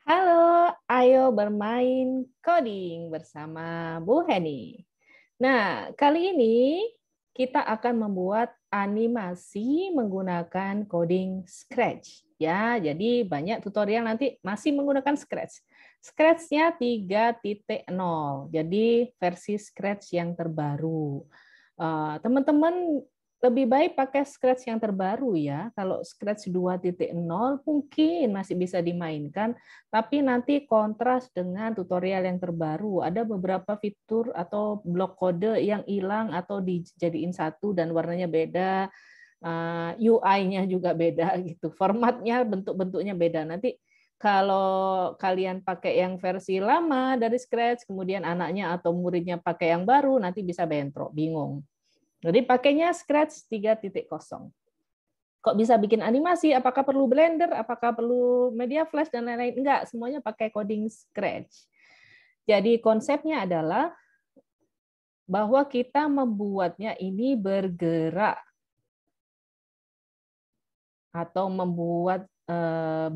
Halo, ayo bermain coding bersama Bu Heni. Nah, kali ini kita akan membuat animasi menggunakan coding Scratch. Ya, jadi banyak tutorial nanti masih menggunakan Scratch. Scratch-nya 3.0, jadi versi Scratch yang terbaru. Teman-teman lebih baik pakai Scratch yang terbaru ya. Kalau Scratch 2.0 mungkin masih bisa dimainkan, tapi nanti kontras dengan tutorial yang terbaru. Ada beberapa fitur atau blok kode yang hilang atau dijadiin satu dan warnanya beda, UI-nya juga beda gitu, formatnya, bentuk-bentuknya beda. Nanti kalau kalian pakai yang versi lama dari Scratch, kemudian anaknya atau muridnya pakai yang baru, nanti bisa bentrok, bingung. Jadi pakainya Scratch 3.0. Kok bisa bikin animasi? Apakah perlu Blender? Apakah perlu Media Flash dan lain-lain? Enggak, semuanya pakai coding Scratch. Jadi konsepnya adalah bahwa kita membuatnya ini bergerak atau membuat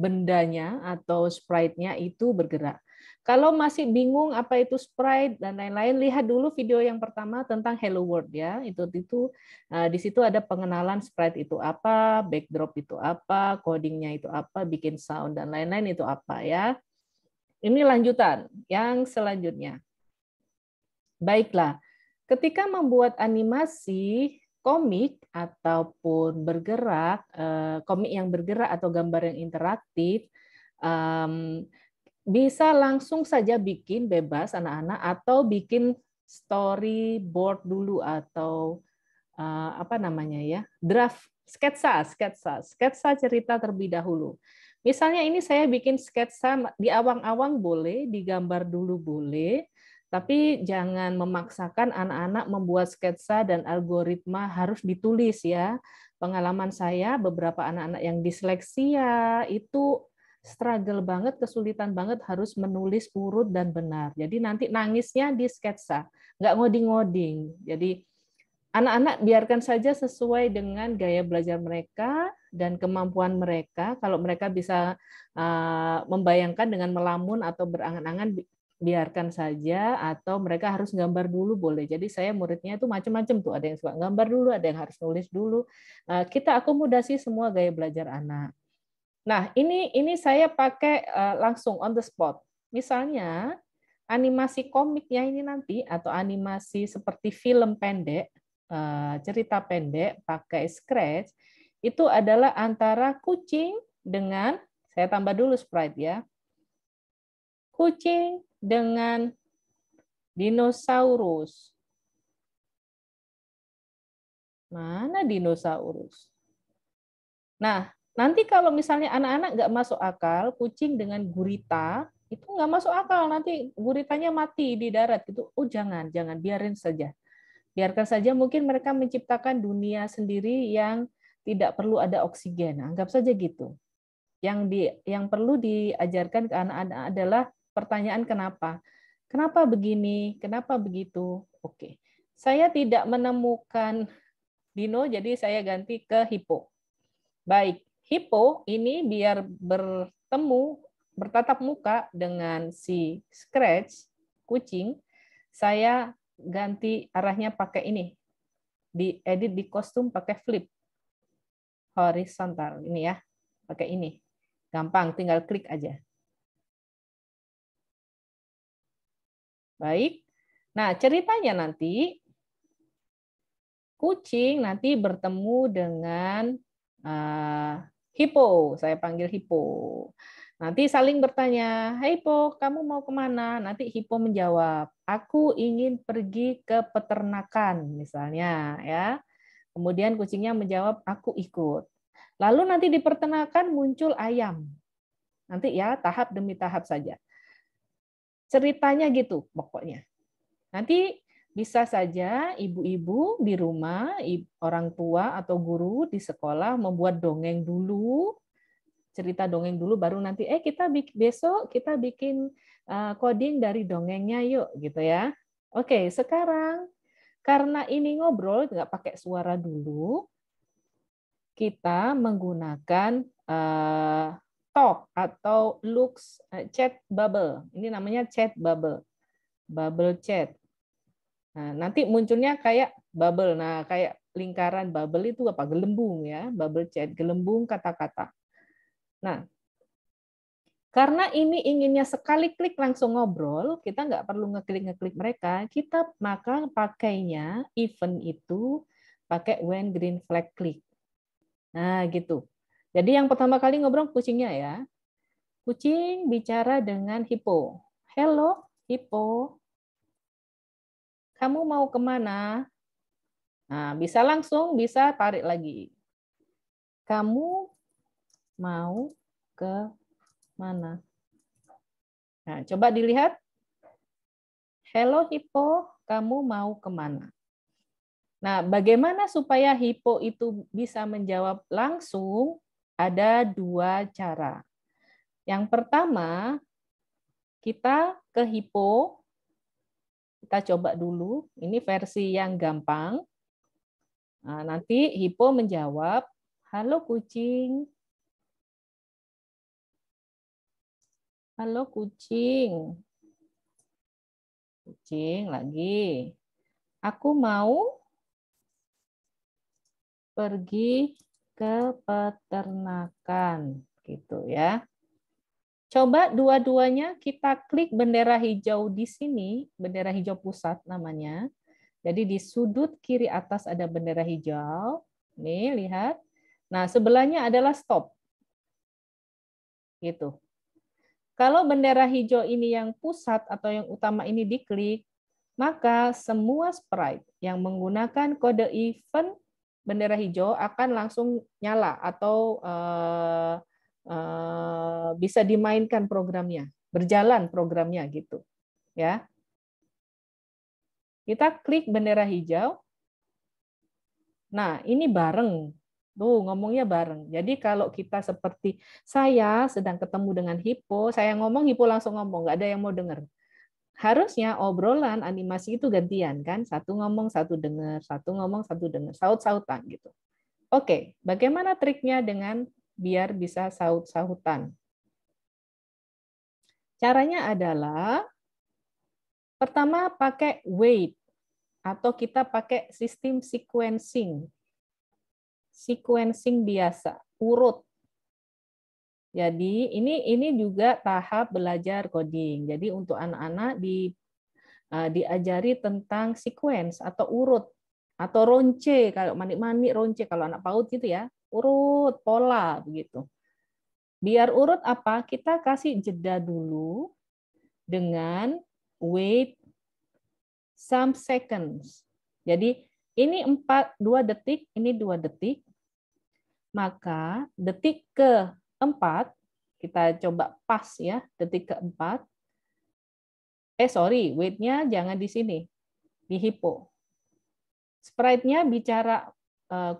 bendanya atau sprite-nya itu bergerak. Kalau masih bingung apa itu sprite dan lain-lain, lihat dulu video yang pertama tentang Hello World ya. Itu di situ ada pengenalan sprite itu apa, backdrop itu apa, codingnya itu apa, bikin sound dan lain-lain itu apa ya. Ini lanjutan yang selanjutnya. Baiklah, ketika membuat animasi komik ataupun bergerak, komik yang bergerak atau gambar yang interaktif, bisa langsung saja bikin bebas anak-anak atau bikin storyboard dulu atau apa namanya ya, draft sketsa cerita terlebih dahulu. Misalnya ini saya bikin sketsa di awang-awang boleh, digambar dulu boleh, tapi jangan memaksakan anak-anak membuat sketsa dan algoritma harus ditulis ya. Pengalaman saya beberapa anak-anak yang disleksia itu struggle banget, kesulitan banget harus menulis urut dan benar. Jadi nanti nangisnya di sketsa, nggak ngoding-ngoding. Jadi anak-anak biarkan saja sesuai dengan gaya belajar mereka dan kemampuan mereka. Kalau mereka bisa membayangkan dengan melamun atau berangan-angan, biarkan saja. Atau mereka harus gambar dulu boleh. Jadi saya muridnya itu macam-macam tuh. Ada yang suka gambar dulu, ada yang harus nulis dulu. Kita akomodasi semua gaya belajar anak. Nah, ini saya pakai langsung on the spot. Misalnya animasi komiknya ini nanti atau animasi seperti film pendek, cerita pendek pakai Scratch itu adalah antara kucing dengan, saya tambah dulu sprite ya, kucing dengan dinosaurus. Mana dinosaurus? Nah, nanti kalau misalnya anak-anak nggak masuk akal, kucing dengan gurita, itu nggak masuk akal. Nanti guritanya mati di darat gitu. Oh jangan, biarin saja. Biarkan saja mungkin mereka menciptakan dunia sendiri yang tidak perlu ada oksigen. Anggap saja gitu. Yang perlu diajarkan ke anak-anak adalah pertanyaan kenapa. Kenapa begini? Kenapa begitu? Oke. Saya tidak menemukan dino, jadi saya ganti ke hipo. Baik, hipo ini biar bertatap muka dengan si Scratch, kucing, saya ganti arahnya pakai ini. Diedit di kostum pakai flip. Horizontal, ini ya. Pakai ini. Gampang, tinggal klik aja. Baik. Nah, ceritanya nanti, kucing nanti bertemu dengan hipo, saya panggil hipo. Nanti saling bertanya, "Hei hipo, kamu mau kemana?" Nanti hipo menjawab, "Aku ingin pergi ke peternakan," misalnya ya. Kemudian kucingnya menjawab, "Aku ikut." Lalu nanti di peternakan muncul ayam. Nanti ya, tahap demi tahap saja. Ceritanya gitu pokoknya. Nanti bisa saja ibu-ibu di rumah, orang tua atau guru di sekolah membuat dongeng dulu, cerita dongeng dulu, baru nanti kita besok kita bikin coding dari dongengnya yuk, gitu ya. Oke, sekarang karena ini ngobrol nggak pakai suara dulu, kita menggunakan talk atau looks chat bubble. Ini namanya chat bubble. Bubble chat. Nah, nanti munculnya kayak bubble. Nah, kayak lingkaran bubble itu apa? Gelembung ya, bubble chat, gelembung kata-kata. Nah, karena ini inginnya sekali klik langsung ngobrol, kita nggak perlu ngeklik mereka, kita maka pakainya event itu pakai when green flag click. Nah, gitu. Jadi yang pertama kali ngobrol kucingnya ya. Kucing bicara dengan hippo. Hello, hippo. Kamu mau kemana? Nah, bisa langsung, bisa tarik lagi. Kamu mau ke mana? Nah, coba dilihat. Hello, hippo. Kamu mau kemana? Nah, bagaimana supaya hippo itu bisa menjawab langsung? Ada dua cara. Yang pertama, kita ke hippo. Kita coba dulu. Ini versi yang gampang. Nah, nanti hippo menjawab, halo kucing. Halo kucing. Kucing lagi. Aku mau pergi ke peternakan. Gitu ya. Coba dua-duanya kita klik bendera hijau di sini, bendera hijau pusat namanya. Jadi di sudut kiri atas ada bendera hijau. Nih, lihat. Nah, sebelahnya adalah stop. Gitu. Kalau bendera hijau ini yang pusat atau yang utama ini diklik, maka semua sprite yang menggunakan kode event bendera hijau akan langsung nyala atau bisa dimainkan programnya, berjalan programnya gitu, ya. Kita klik bendera hijau. Nah, ini bareng. Tuh, ngomongnya bareng. Jadi kalau kita seperti saya sedang ketemu dengan hippo, saya ngomong, hippo langsung ngomong, nggak ada yang mau dengar. Harusnya obrolan animasi itu gantian kan, satu ngomong, satu dengar, satu ngomong, satu dengar, saut-sautan gitu. Oke, bagaimana triknya dengan biar bisa saut-sautan? Caranya adalah pertama pakai wait atau kita pakai sistem sequencing. Sequencing biasa, urut. Jadi ini juga tahap belajar coding. Jadi untuk anak-anak diajari tentang sequence atau urut atau ronce kalau manik-manik ronce kalau anak PAUD gitu ya. Urut, pola begitu. Biar urut apa? Kita kasih jeda dulu dengan wait some seconds. Jadi ini 2 detik, ini 2 detik. Maka detik keempat, kita coba pas ya, detik keempat. Wait-nya jangan di sini, di hippo. Sprite-nya bicara,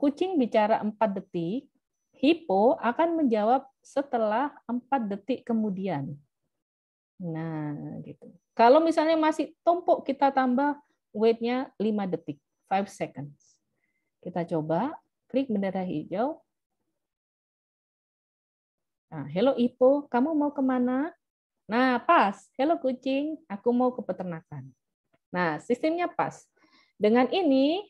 kucing bicara 4 detik, hippo akan menjawab setelah 4 detik kemudian. Nah, gitu. Kalau misalnya masih tumpuk, kita tambah wait-nya 5 detik, 5 seconds. Kita coba, klik bendera hijau. Nah, hello hippo, kamu mau kemana? Nah, pas. Hello kucing, aku mau ke peternakan. Nah, sistemnya pas. Dengan ini,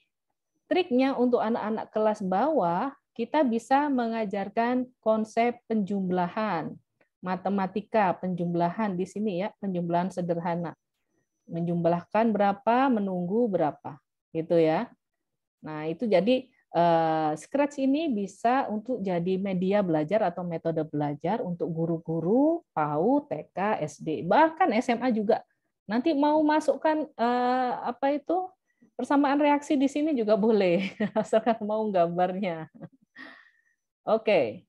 triknya untuk anak-anak kelas bawah, kita bisa mengajarkan konsep penjumlahan, matematika penjumlahan di sini ya, penjumlahan sederhana. Menjumlahkan berapa, menunggu berapa, gitu ya. Nah, itu jadi Scratch ini bisa untuk jadi media belajar atau metode belajar untuk guru-guru PAUD, TK, SD, bahkan SMA juga. Nanti mau masukkan apa itu persamaan reaksi di sini juga boleh, asalkan mau gambarnya. Oke,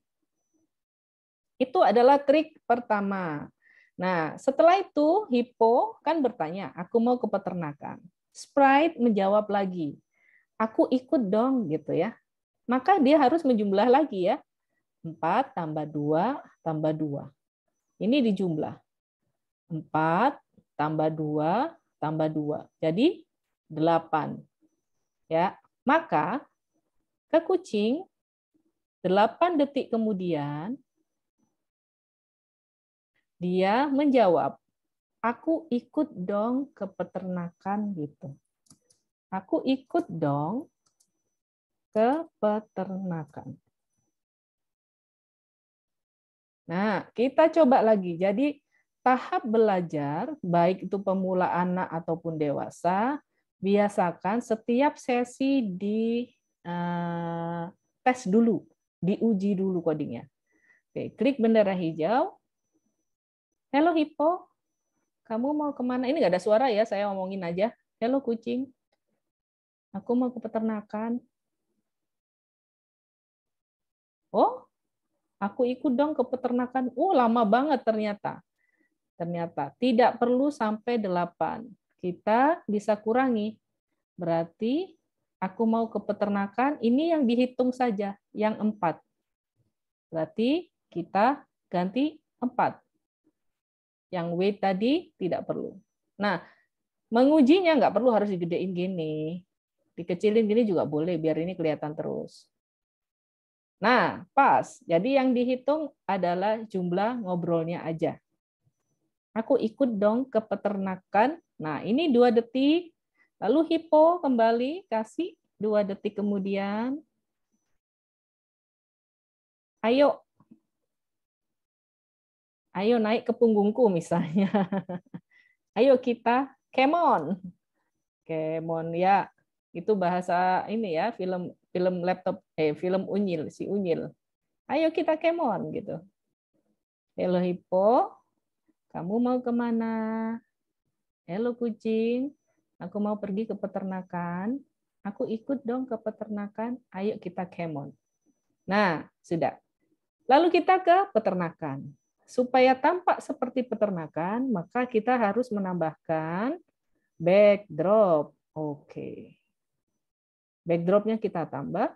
itu adalah trik pertama. Nah, setelah itu hippo kan bertanya, aku mau ke peternakan. Sprite menjawab lagi, aku ikut dong gitu ya. Maka dia harus menjumlah lagi ya. 4 tambah 2 tambah 2. Ini dijumlah. 4 tambah 2 tambah 2. Jadi 8. Ya. Maka ke kucing 8 detik kemudian Dia menjawab, aku ikut dong ke peternakan gitu. Aku ikut dong ke peternakan. Nah, kita coba lagi. Jadi tahap belajar, baik itu pemula anak ataupun dewasa, biasakan setiap sesi di tes dulu, diuji dulu codingnya. Oke, klik bendera hijau. Halo Hippo, kamu mau kemana? Ini nggak ada suara ya, saya ngomongin aja. Halo kucing, aku mau ke peternakan. Oh, aku ikut dong ke peternakan. Lama banget ternyata. Ternyata tidak perlu sampai 8. Kita bisa kurangi. Berarti aku mau ke peternakan, ini yang dihitung saja, yang 4. Berarti kita ganti 4. Yang W tadi tidak perlu. Nah, mengujinya nggak perlu harus digedein gini. Dikecilin gini juga boleh, biar ini kelihatan terus. Nah, pas. Jadi yang dihitung adalah jumlah ngobrolnya aja. Aku ikut dong ke peternakan. Nah, ini 2 detik. Lalu Hippo kembali, kasih 2 detik kemudian. Ayo. Ayo naik ke punggungku misalnya. Ayo kita, come on. Come on ya. Itu bahasa ini ya, film laptop, film Unyil, si Unyil. Ayo kita come on gitu. Halo Hippo, kamu mau kemana? Halo kucing, aku mau pergi ke peternakan. Aku ikut dong ke peternakan. Ayo kita come on. Nah, sudah. Lalu kita ke peternakan. Supaya tampak seperti peternakan, maka kita harus menambahkan backdrop. Oke. Backdropnya kita tambah.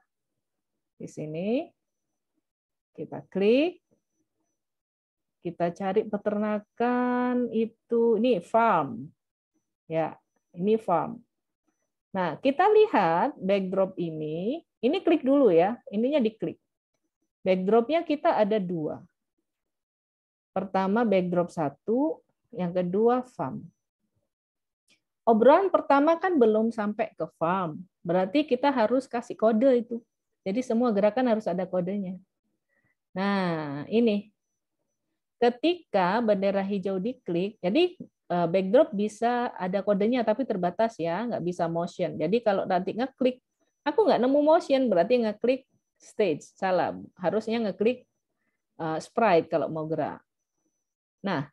Di sini. Kita klik. Kita cari peternakan itu. Ini farm. Ya, ini farm. Nah, kita lihat backdrop ini klik dulu ya, ininya diklik. Backdropnya kita ada 2. Pertama backdrop 1, yang kedua farm. Obrolan pertama kan belum sampai ke farm, berarti kita harus kasih kode itu. Jadi semua gerakan harus ada kodenya. Nah, ini. Ketika bendera hijau diklik, jadi backdrop bisa ada kodenya tapi terbatas ya, nggak bisa motion. Jadi kalau nanti ngeklik, aku nggak nemu motion, berarti ngeklik stage, salah. Harusnya ngeklik sprite kalau mau gerak. Nah,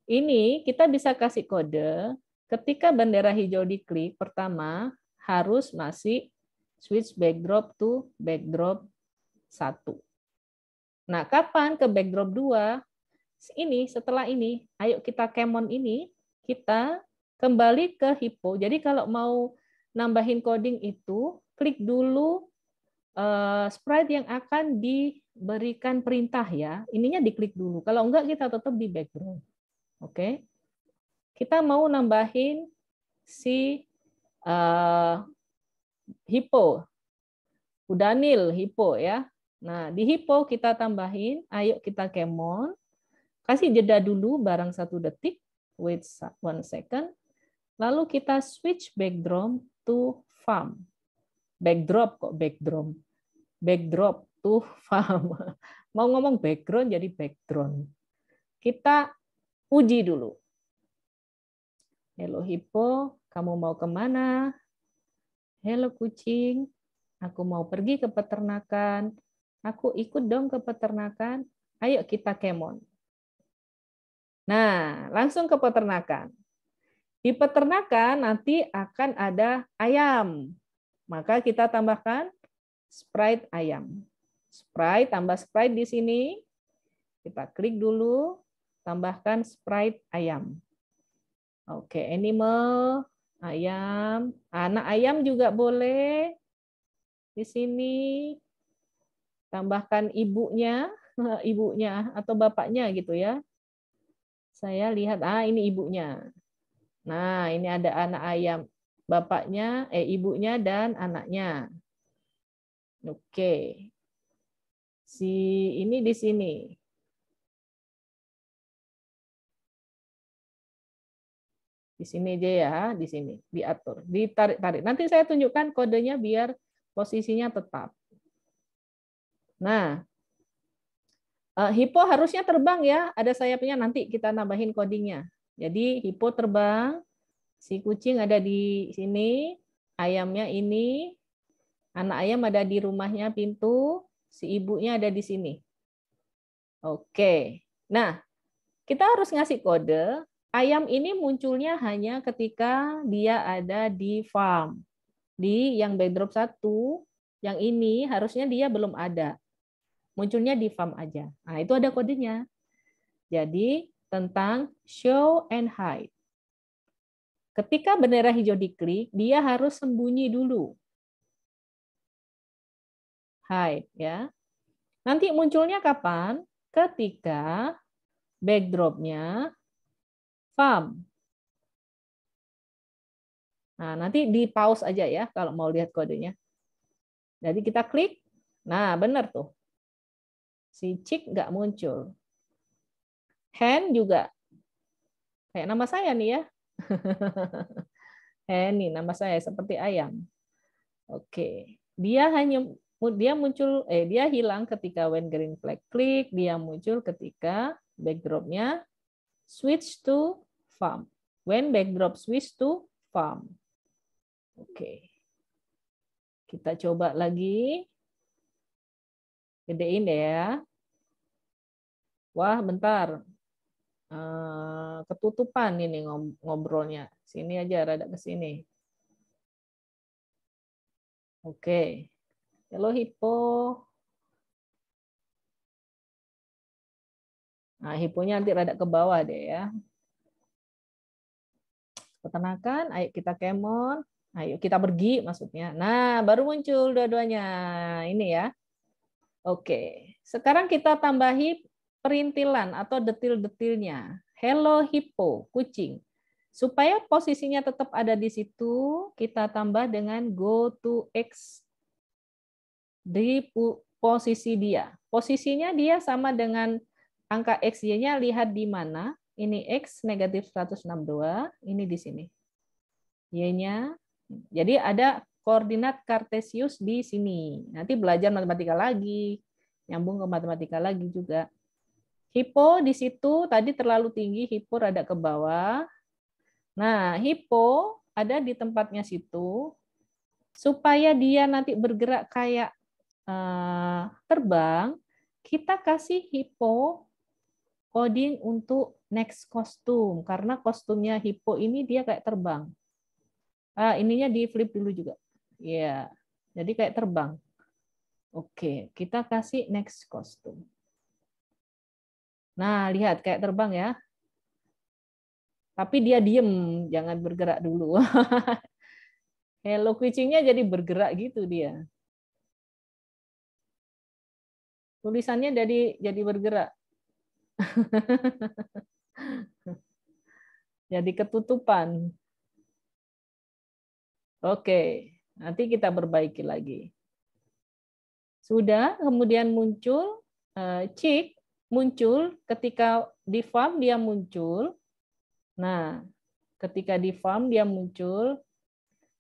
ini kita bisa kasih kode, ketika bendera hijau diklik, pertama harus masih switch backdrop to backdrop 1. Nah, kapan ke backdrop 2? Ini setelah ini, ayo kita kemon ini, kita kembali ke Hippo. Jadi kalau mau nambahin coding itu, klik dulu sprite yang akan diberikan perintah ya. Ininya diklik dulu. Kalau enggak kita tetap di background. Oke. Kita mau nambahin si Hippo. Udanil Hippo ya. Nah, di Hippo kita tambahin, ayo kita kemon. Kasih jeda dulu barang 1 detik, wait 1 second. Lalu kita switch backdrop to farm. Backdrop kok backdrop. Backdrop to farm. Mau ngomong background jadi background. Kita uji dulu. Hello Hippo, kamu mau kemana? Hello kucing, aku mau pergi ke peternakan. Aku ikut dong ke peternakan. Ayo kita kemon. Nah, langsung ke peternakan. Di peternakan nanti akan ada ayam. Maka kita tambahkan sprite ayam. Sprite tambah sprite di sini. Kita klik dulu, tambahkan sprite ayam. Oke, animal, ayam. Anak ayam juga boleh. Di sini tambahkan ibunya, ibunya atau bapaknya gitu ya. Saya lihat, ini ibunya. Nah, ini ada anak ayam, bapaknya, ibunya dan anaknya. Oke. Si ini di sini. Di sini aja ya, di sini diatur, ditarik-tarik. Nanti saya tunjukkan kodenya biar posisinya tetap. Nah, hipo harusnya terbang ya, ada sayapnya, nanti kita nambahin codingnya. Jadi hipo terbang, si kucing ada di sini, ayamnya ini, anak ayam ada di rumahnya pintu, si ibunya ada di sini. Oke. Nah, kita harus ngasih kode, ayam ini munculnya hanya ketika dia ada di farm. Di yang backdrop 1, yang ini harusnya dia belum ada. Munculnya di farm aja. Nah, itu ada kodenya. Jadi, tentang show and hide. Ketika bendera hijau diklik, dia harus sembunyi dulu. Hide ya. Nanti munculnya kapan? Ketika backdropnya farm. Nah, nanti di pause aja ya kalau mau lihat kodenya. Jadi kita klik. Nah, benar tuh. Si chick nggak muncul. Hen juga. Kayak nama saya nih ya. Hen nih nama saya seperti ayam. Oke. Dia hilang ketika when green flag klik, dia muncul ketika backdropnya switch to farm. When backdrop switch to farm. Oke. Kita coba lagi. Gedein deh ya. Wah, bentar. Ketutupan ini ngobrolnya. Sini aja, rada ke sini. Oke. Hello Hippo. Nah, hiponya nanti rada ke bawah deh ya. Peternakan, ayo kita kemon. Ayo kita pergi maksudnya. Nah, baru muncul dua-duanya. Ini ya. Oke. Sekarang kita tambahi perintilan atau detil-detilnya. Hello Hippo, kucing. Supaya posisinya tetap ada di situ, kita tambah dengan go to X di posisi dia. Posisinya dia sama dengan angka XY-nya, lihat di mana. Ini X negatif 162, ini di sini. Y-nya. Jadi ada koordinat Kartesius di sini. Nanti belajar matematika lagi, nyambung ke matematika lagi juga. Hipo di situ tadi terlalu tinggi, hipo rada ke bawah. Nah, hipo ada di tempatnya situ. Supaya dia nanti bergerak kayak terbang, kita kasih hipo coding untuk next kostum. Karena kostumnya hipo ini dia kayak terbang. Ininya di flip dulu juga. Ya, jadi kayak terbang. Oke, kita kasih next kostum. Nah, lihat kayak terbang ya. Tapi dia diem, jangan bergerak dulu. Hello kucingnya jadi bergerak gitu dia. Tulisannya jadi bergerak. Jadi ketutupan. Oke, nanti kita perbaiki lagi. Sudah, kemudian muncul chick, muncul ketika di farm dia muncul. Nah, ketika di farm dia muncul,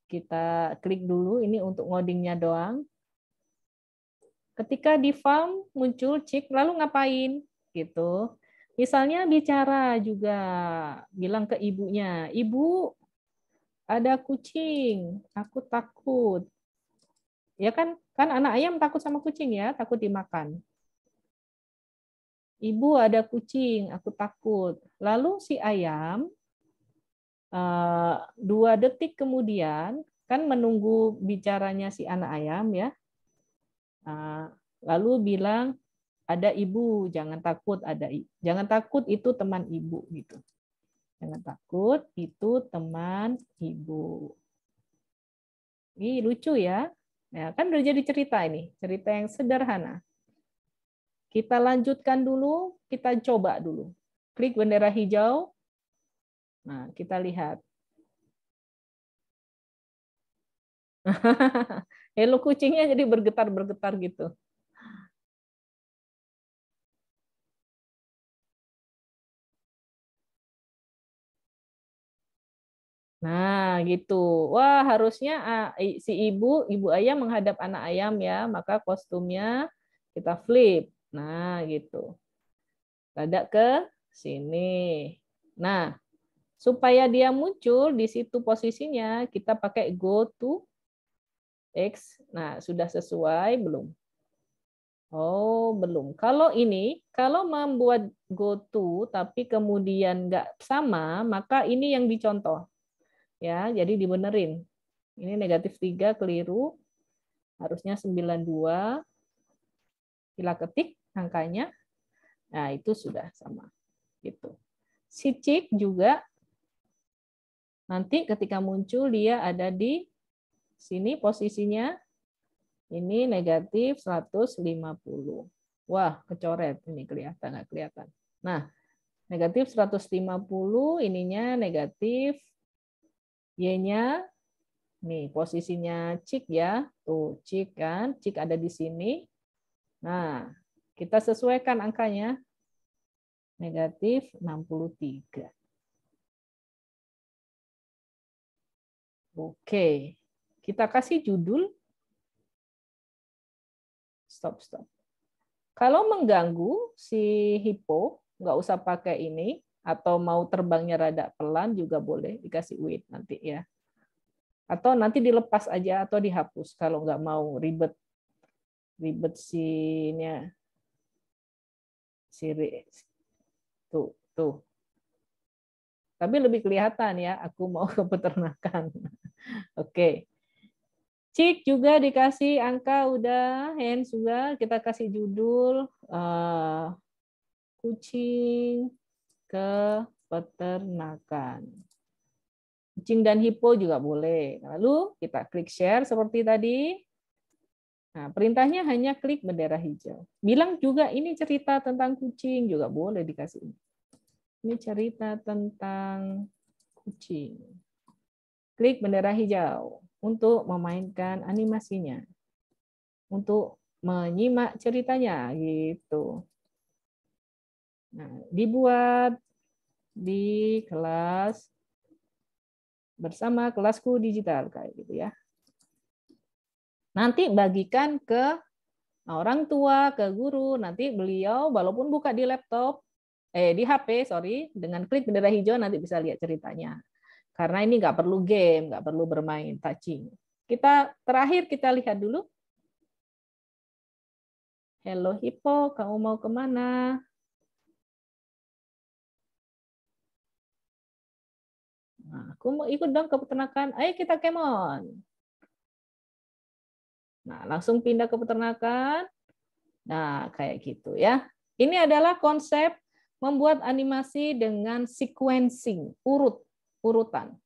kita klik dulu ini untuk ngodingnya doang. Ketika di farm muncul chick, lalu ngapain? Gitu. Misalnya bicara juga, bilang ke ibunya, "Ibu, ada kucing, aku takut." Ya kan anak ayam takut sama kucing ya, takut dimakan. "Ibu, ada kucing, aku takut." Lalu si ayam 2 detik kemudian kan menunggu bicaranya si anak ayam ya. Lalu bilang, "Ada ibu, jangan takut, jangan takut, itu teman ibu." Gitu. Jangan takut, itu teman ibu. Ini lucu ya. Nah, kan udah jadi cerita ini, cerita yang sederhana. Kita lanjutkan dulu, kita coba dulu. Klik bendera hijau. Nah, kita lihat. Hello kucingnya jadi bergetar-bergetar gitu. Nah, gitu. Wah, harusnya si ibu ayam menghadap anak ayam ya, maka kostumnya kita flip. Nah, gitu. Rada ke sini. Nah, supaya dia muncul di situ posisinya, kita pakai go to X. Nah, sudah sesuai belum? Oh, belum. Kalau ini, kalau membuat go to tapi kemudian nggak sama, maka ini yang dicontoh. Ya, jadi dibenerin. Ini -3 keliru, harusnya 92. Kita ketik angkanya. Nah, itu sudah sama. Gitu. Si cik juga nanti ketika muncul dia ada di sini posisinya. Ini -150. Wah, kecoret. Ini kelihatan nggak kelihatan. Nah, -150 ininya negatif. Y-nya, nih posisinya cik ya. Tuh, cik kan. Cik ada di sini. Nah, kita sesuaikan angkanya. -63. Oke. Kita kasih judul. Stop. Kalau mengganggu si hipo, nggak usah pakai ini, atau mau terbangnya rada pelan juga boleh dikasih wait nanti ya. Atau nanti dilepas aja atau dihapus kalau nggak mau ribet sinya. Tuh. Tapi lebih kelihatan ya, aku mau ke peternakan. Oke. Cik juga dikasih angka udah, hands juga, kita kasih judul kucing ke peternakan. Kucing dan hipo juga boleh. Lalu kita klik share seperti tadi. Nah, perintahnya hanya klik bendera hijau. Bilang juga ini cerita tentang kucing juga boleh dikasih. Ini cerita tentang kucing. Klik bendera hijau untuk memainkan animasinya. Untuk menyimak ceritanya gitu. Nah, dibuat di kelas bersama kelasku digital kayak gitu ya. Nanti bagikan ke orang tua, ke guru, nanti beliau walaupun buka di laptop, di HP, sorry, dengan klik bendera hijau nanti bisa lihat ceritanya. Karena ini nggak perlu game, nggak perlu bermain touching. Terakhir kita lihat dulu. Hello Hippo, kamu mau kemana? Nah, aku mau ikut dong ke peternakan. Ayo kita kemon. Nah, langsung pindah ke peternakan. Nah, kayak gitu ya. Ini adalah konsep membuat animasi dengan sequencing, urutan.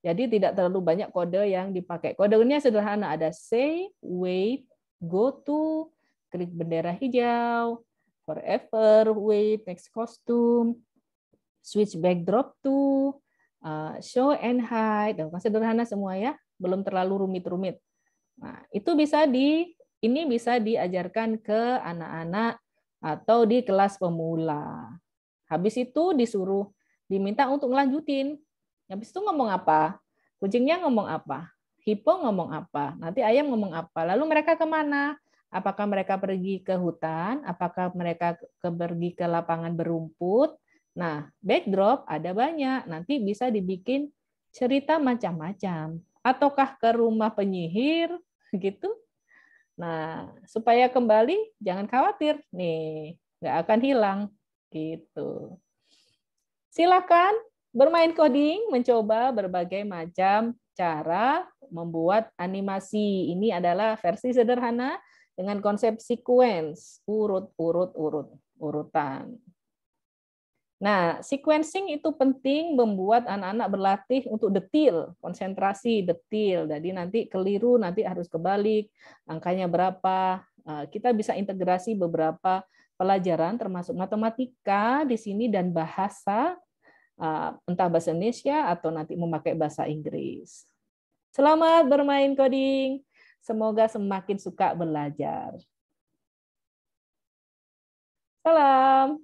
Jadi tidak terlalu banyak kode yang dipakai. Kodenya sederhana, ada say, wait, go to, klik bendera hijau, forever, wait, next costume, switch backdrop to, show and hide. Sederhana semua ya, belum terlalu rumit-rumit. Nah, itu ini bisa diajarkan ke anak-anak atau di kelas pemula. Habis itu diminta untuk melanjutin. Habis itu ngomong apa? Kucingnya ngomong apa? Hipo ngomong apa? Nanti ayam ngomong apa? Lalu mereka kemana? Apakah mereka pergi ke hutan? Apakah mereka pergi ke lapangan berumput? Nah, backdrop ada banyak. Nanti bisa dibikin cerita macam-macam. Ataukah ke rumah penyihir? Gitu. Nah, supaya kembali jangan khawatir nih, nggak akan hilang gitu. Silakan bermain coding, mencoba berbagai macam cara membuat animasi. Ini adalah versi sederhana dengan konsep sequence, urutan. Nah, sequencing itu penting membuat anak-anak berlatih untuk detil, konsentrasi detil. Jadi nanti keliru, nanti harus kebalik, angkanya berapa. Kita bisa integrasi beberapa pelajaran termasuk matematika di sini dan bahasa, entah bahasa Indonesia atau nanti memakai bahasa Inggris. Selamat bermain coding. Semoga semakin suka belajar. Salam.